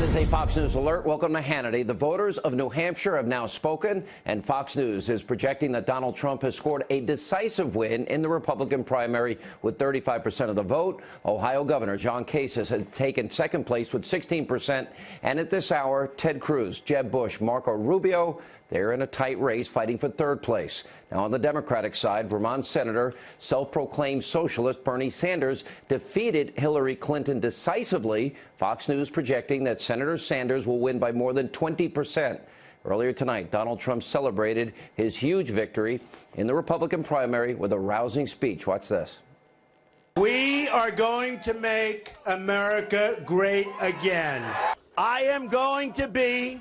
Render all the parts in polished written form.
is a Fox News alert. Welcome to Hannity. The voters of New Hampshire have now spoken, and Fox News is projecting that Donald Trump has scored a decisive win in the Republican primary with 35% of the vote. Ohio Governor John Kasich has taken second place with 16%. And at this hour, Ted Cruz, Jeb Bush, Marco Rubio, they're in a tight race fighting for third place. Now, on the Democratic side, Vermont Senator, self-proclaimed socialist Bernie Sanders defeated Hillary Clinton decisively. Fox News projecting that Senator Sanders will win by more than 20%. Earlier tonight, Donald Trump celebrated his huge victory in the Republican primary with a rousing speech. Watch this. We are going to make America great again. I am going to be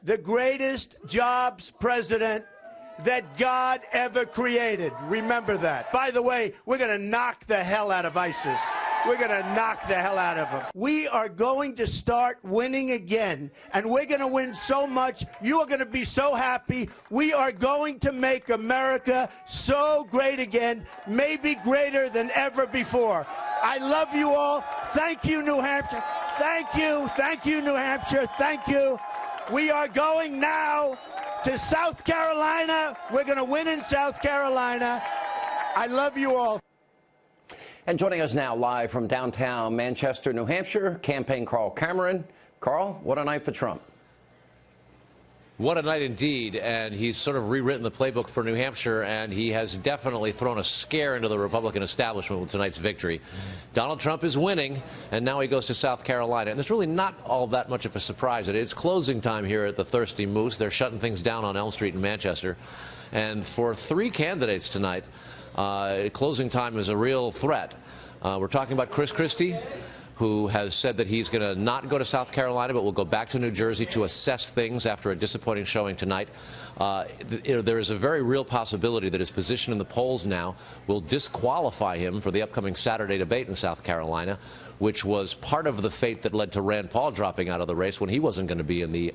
the greatest jobs president that God ever created. Remember that. By the way, we're going to knock the hell out of ISIS. We're going to knock the hell out of them. We are going to start winning again, and we're going to win so much. You are going to be so happy. We are going to make America so great again, maybe greater than ever before. I love you all. Thank you, New Hampshire. Thank you. Thank you, New Hampshire. Thank you. We are going now to South Carolina. We're going to win in South Carolina. I love you all. And joining us now live from downtown Manchester, New Hampshire, campaign Carl Cameron. Carl, what a night for Trump. What a night indeed, and he's sort of rewritten the playbook for New Hampshire, and he has definitely thrown a scare into the Republican establishment with tonight's victory. Donald Trump is winning, and now he goes to South Carolina. And there's really not all that much of a surprise. It's closing time here at the Thirsty Moose. They're shutting things down on Elm Street in Manchester. And for three candidates tonight, closing time is a real threat. We're talking about Chris Christie, who has said that he's going to not go to South Carolina, but will go back to New Jersey to assess things after a disappointing showing tonight. There is a very real possibility that his position in the polls now will disqualify him for the upcoming Saturday debate in South Carolina, which was part of the fate that led to Rand Paul dropping out of the race when he wasn't going to be in the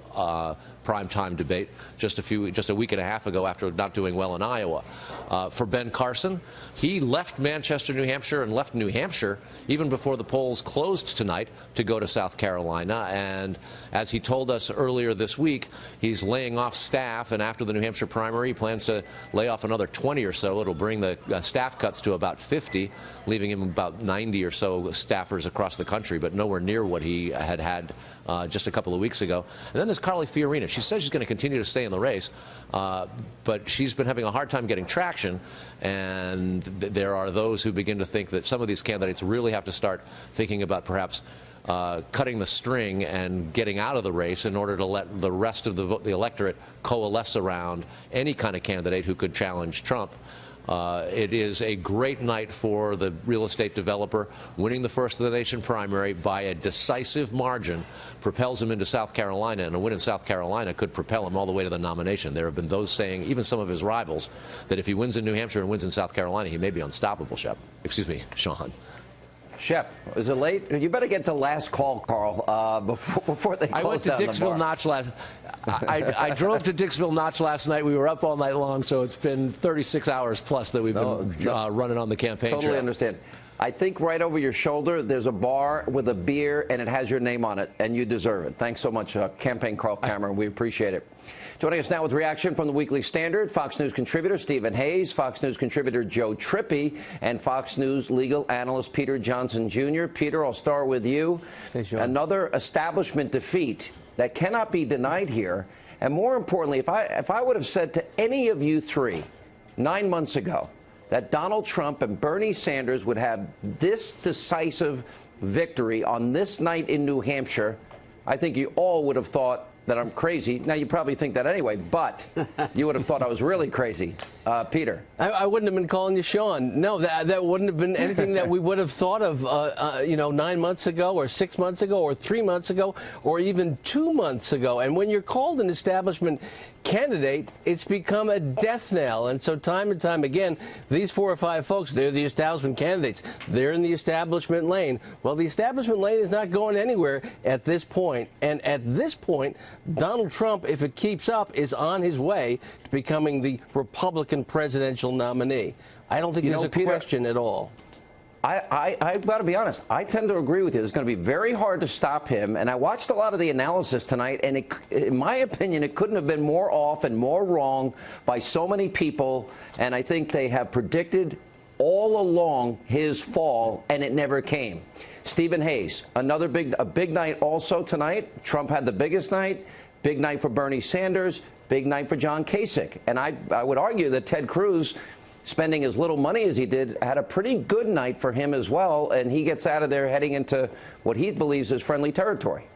primetime debate just a week and a half ago after not doing well in Iowa. For Ben Carson, he left Manchester, New Hampshire, and left New Hampshire even before the polls closed tonight to go to South Carolina. And as he told us earlier this week, he's laying off staff, and after the New Hampshire primary, he plans to lay off another 20 or so. It'll bring the staff cuts to about 50, leaving him about 90 or so staffers across the country, but nowhere near what he had just a couple of weeks ago. And then there's Carly Fiorina. She says she's going to continue to stay in the race, but she's been having a hard time getting traction, and there are those who begin to think that some of these candidates really have to start thinking about perhaps cutting the string and getting out of the race in order to let the rest of the electorate coalesce around any kind of candidate who could challenge Trump. It is a great night for the real estate developer. Winning the First of the Nation primary by a decisive margin propels him into South Carolina, and a win in South Carolina could propel him all the way to the nomination. There have been those saying, even some of his rivals, that if he wins in New Hampshire and wins in South Carolina, he may be unstoppable, Sean. Shep, is it late? You better get to last call, Carl, before they close I went to down the Dixville bar. Notch last. I drove to Dixville Notch last night. We were up all night long, so it's been 36 hours plus that we've been running on the campaign trail. Totally understand. I think right over your shoulder there's a bar with a beer, and it has your name on it, and you deserve it. Thanks so much, campaign Carl Cameron. We appreciate it. Joining us now with reaction from the Weekly Standard, Fox News contributor Stephen Hayes, Fox News contributor Joe Trippi, and Fox News legal analyst Peter Johnson, Jr. Peter, I'll start with you. Hey, Sean. Another establishment defeat that cannot be denied here. And more importantly, if I would have said to any of you three 9 months ago that Donald Trump and Bernie Sanders would have this decisive victory on this night in New Hampshire, I think you all would have thought that I'm crazy. Now, you probably think that anyway, but you would have thought I was really crazy. Peter. I wouldn't have been calling you Sean. No, that wouldn't have been anything that we would have thought of, 9 months ago or 6 months ago or 3 months ago or even 2 months ago. And when you're called an establishment candidate, it's become a death knell. And so time and time again, these 4 or 5 folks, they're the establishment candidates. They're in the establishment lane. Well, the establishment lane is not going anywhere at this point. And at this point, Donald Trump, if it keeps up, is on his way to becoming the Republican presidential nominee. I don't think there's a question at all. I've got to be honest. I tend to agree with you. It's going to be very hard to stop him. And I watched a lot of the analysis tonight, and in my opinion, it couldn't have been more off and more wrong by so many people. And I think they have predicted all along his fall, and it never came. Stephen Hayes, a big night also tonight. Trump had the biggest night. Big night for Bernie Sanders. Big night for John Kasich. And I would argue that Ted Cruz, spending as little money as he did, had a pretty good night for him as well, and he gets out of there heading into what he believes is friendly territory.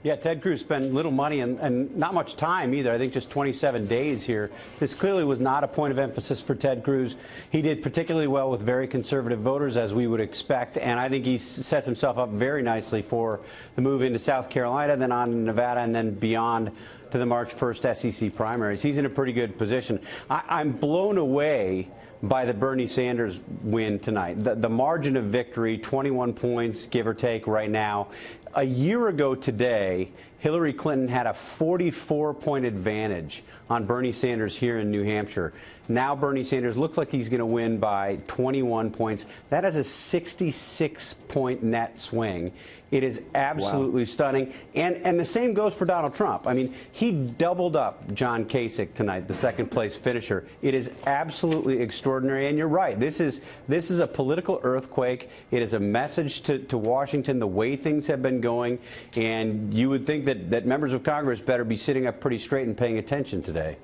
Yeah, Ted Cruz spent little money and not much time either. I think just 27 days here. This clearly was not a point of emphasis for Ted Cruz. He did particularly well with very conservative voters, as we would expect, and I think he sets himself up very nicely for the move into South Carolina, then on to Nevada, and then beyond to the March 1st SEC primaries. He's in a pretty good position. I'm blown away by the Bernie Sanders win tonight. The margin of victory, 21 points, give or take right now. A year ago today, Hillary Clinton had a 44-point advantage on Bernie Sanders here in New Hampshire. Now Bernie Sanders looks like he's going to win by 21 points. That is a 66-point net swing. It is absolutely stunning. And the same goes for Donald Trump. I mean, he doubled up John Kasich tonight, the second-place finisher. It is absolutely extraordinary. And you're right. This is a political earthquake. It is a message to Washington, the way things have been going. And you would think that members of Congress better be sitting up pretty straight and paying attention today.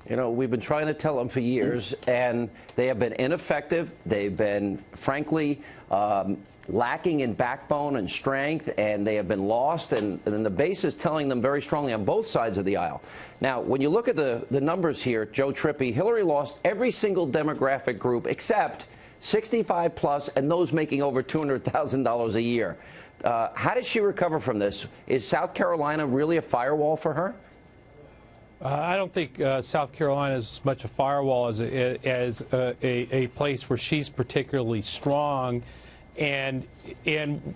You know, we've been trying to tell them for years, and they have been ineffective. They've been, frankly, lacking in backbone and strength, and they have been lost, and the base is telling them very strongly on both sides of the aisle. Now, when you look at the numbers here, Joe Trippi, Hillary lost every single demographic group except 65 plus and those making over $200,000 a year. How does she recover from this? Is South Carolina really a firewall for her? I don't think South Carolina is as much a firewall as a place where she's particularly strong. And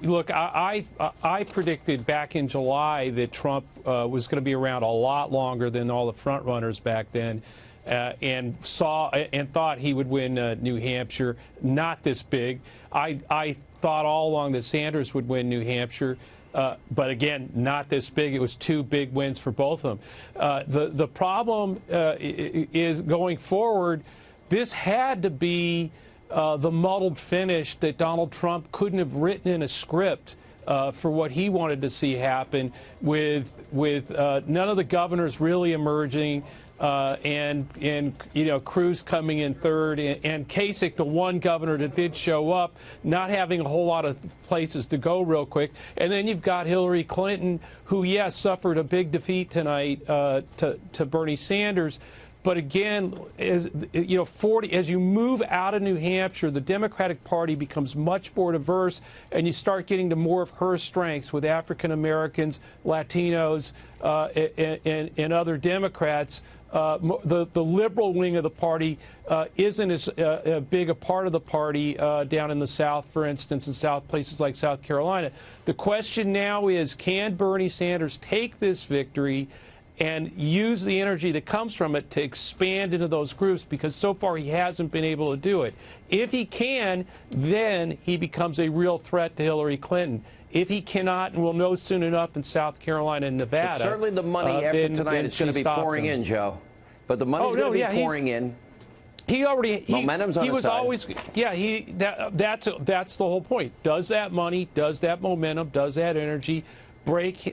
look, I predicted back in July that Trump was going to be around a lot longer than all the front runners back then, and thought he would win New Hampshire. Not this big. I thought all along that Sanders would win New Hampshire. But again, not this big. It was two big wins for both of them. The problem is going forward, this had to be the muddled finish that Donald Trump couldn't have written in a script for what he wanted to see happen, with none of the governors really emerging, and you know, Cruz coming in third, and Kasich, the one governor that did show up, not having a whole lot of places to go real quick. And then you've got Hillary Clinton, who, yes, suffered a big defeat tonight to Bernie Sanders. But again, as you move out of New Hampshire, the Democratic Party becomes much more diverse, and you start getting to more of her strengths with African Americans, Latinos, and other Democrats. The liberal wing of the party isn't as big a part of the party down in the South, for instance, in places like South Carolina. The question now is, can Bernie Sanders take this victory and use the energy that comes from it to expand into those groups, because so far he hasn't been able to do it. If he can, then he becomes a real threat to Hillary Clinton. If he cannot, and we'll know soon enough in South Carolina and Nevada. But certainly the money after tonight is going to be pouring in, Joe. But the money's going to be pouring in. Momentum's on his side. That's the whole point. Does that money, does that momentum, does that energy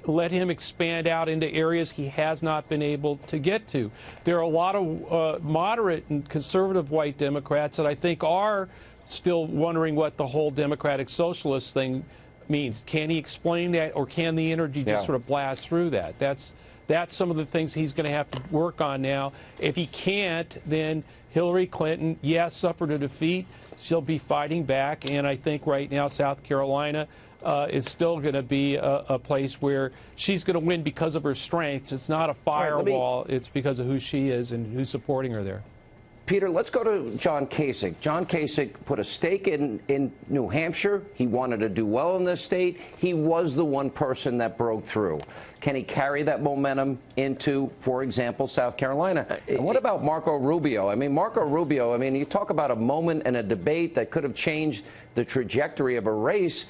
let him expand out into areas he has not been able to get to? There are a lot of moderate and conservative white Democrats that I think are still wondering what the whole democratic socialist thing means. Can he explain that, or can the energy just sort of blast through that? That's some of the things he's going to have to work on now. If he can't, then Hillary Clinton, yes, suffered a defeat. She'll be fighting back, and I think right now South Carolina is still going to be a place where she's going to win because of her strengths. It's not a firewall. It's because of who she is and who's supporting her there. Peter, let's go to John Kasich. John Kasich put a stake in New Hampshire. He wanted to do well in this state. He was the one person that broke through. Can he carry that momentum into, for example, South Carolina? And what about Marco Rubio? I mean, you talk about a moment in a debate that could have changed the trajectory of a race.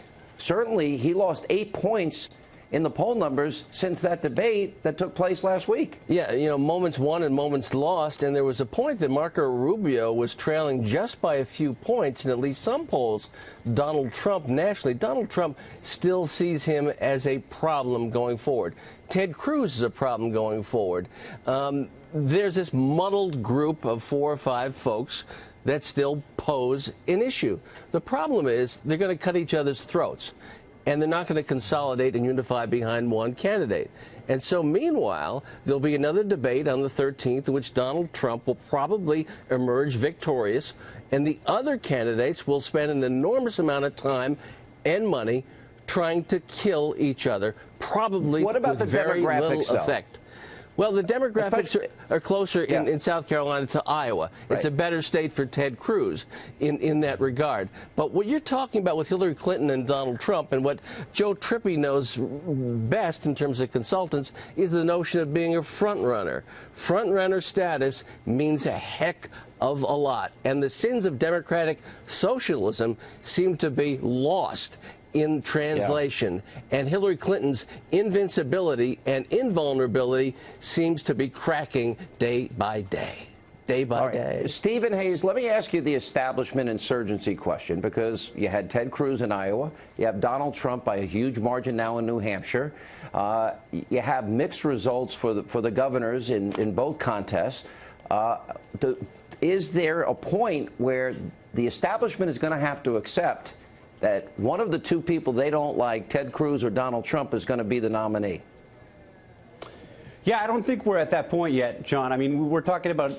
Certainly, he lost 8 points in the poll numbers since that debate that took place last week. Yeah, you know, moments won and moments lost, and there was a point that Marco Rubio was trailing just by a few points in at least some polls Donald Trump nationally. Donald Trump still sees him as a problem going forward. Ted Cruz is a problem going forward. There's this muddled group of 4 or 5 folks that still pose an issue. The problem is they're going to cut each other's throats, and they're not going to consolidate and unify behind one candidate. And so, meanwhile, there'll be another debate on the 13th in which Donald Trump will probably emerge victorious, and the other candidates will spend an enormous amount of time and money trying to kill each other, probably what about with the very demographics, little effect. Well, the demographics are closer in South Carolina to Iowa. Right. It's a better state for Ted Cruz in that regard. But what you're talking about with Hillary Clinton and Donald Trump, and what Joe Trippi knows best in terms of consultants, is the notion of being a front runner. Front runner status means a heck of a lot. And the sins of democratic socialism seem to be lost in translation, and Hillary Clinton's invincibility and invulnerability seems to be cracking day by day. Day by day. Stephen Hayes, let me ask you the establishment insurgency question, because you had Ted Cruz in Iowa, you have Donald Trump by a huge margin now in New Hampshire, you have mixed results for the governors in both contests. Is there a point where the establishment is going to have to accept that one of the 2 people they don't like, Ted Cruz or Donald Trump, is going to be the nominee? Yeah, I don't think we're at that point yet, John. I mean, we're talking about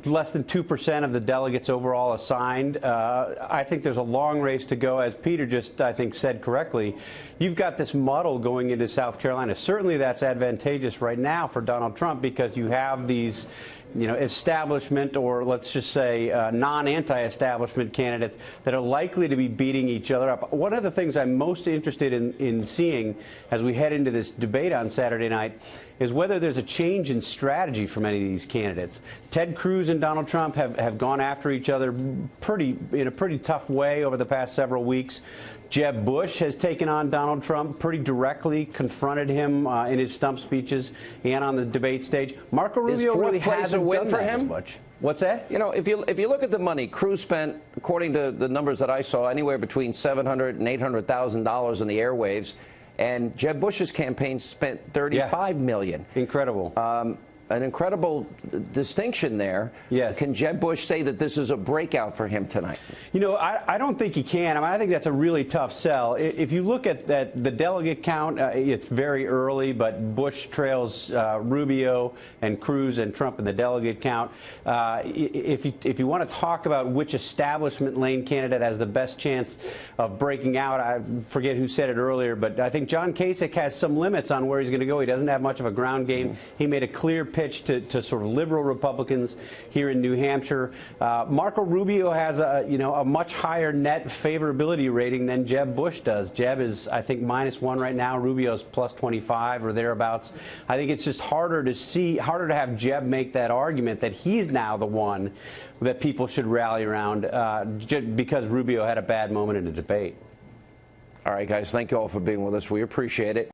less than 2% of the delegates overall assigned. I think there's a long race to go. As Peter just, I think, said correctly, you've got this muddle going into South Carolina. Certainly that's advantageous right now for Donald Trump, because you have these, you know, establishment, or let's just say non-anti-establishment candidates that are likely to be beating each other up. One of the things I'm most interested in seeing as we head into this debate on Saturday night is whether there's a change in strategy from any of these candidates. Ted Cruz and Donald Trump have gone after each other in a pretty tough way over the past several weeks. Jeb Bush has taken on Donald Trump pretty directly, confronted him in his stump speeches and on the debate stage. Marco Rubio really hasn't done that as much. What's that? You know, if you look at the money, Cruz spent, according to the numbers that I saw, anywhere between $700,000 and $800,000 in the airwaves, and Jeb Bush's campaign spent $35 million. Incredible. An incredible distinction there. Yes. Can Jeb Bush say that this is a breakout for him tonight? You know, I don't think he can. I mean, I think that's a really tough sell. If you look at the delegate count, it's very early, but Bush trails Rubio and Cruz and Trump in the delegate count. If you want to talk about which establishment lane candidate has the best chance of breaking out, I forget who said it earlier, but I think John Kasich has some limits on where he's going to go. He doesn't have much of a ground game. He made a clear pitch to sort of liberal Republicans here in New Hampshire. Marco Rubio has a much higher net favorability rating than Jeb Bush does. Jeb is, I think, -1 right now. Rubio's +25 or thereabouts. I think it's just harder to have Jeb make that argument that he's now the one that people should rally around because Rubio had a bad moment in the debate. All right, guys, thank you all for being with us. We appreciate it.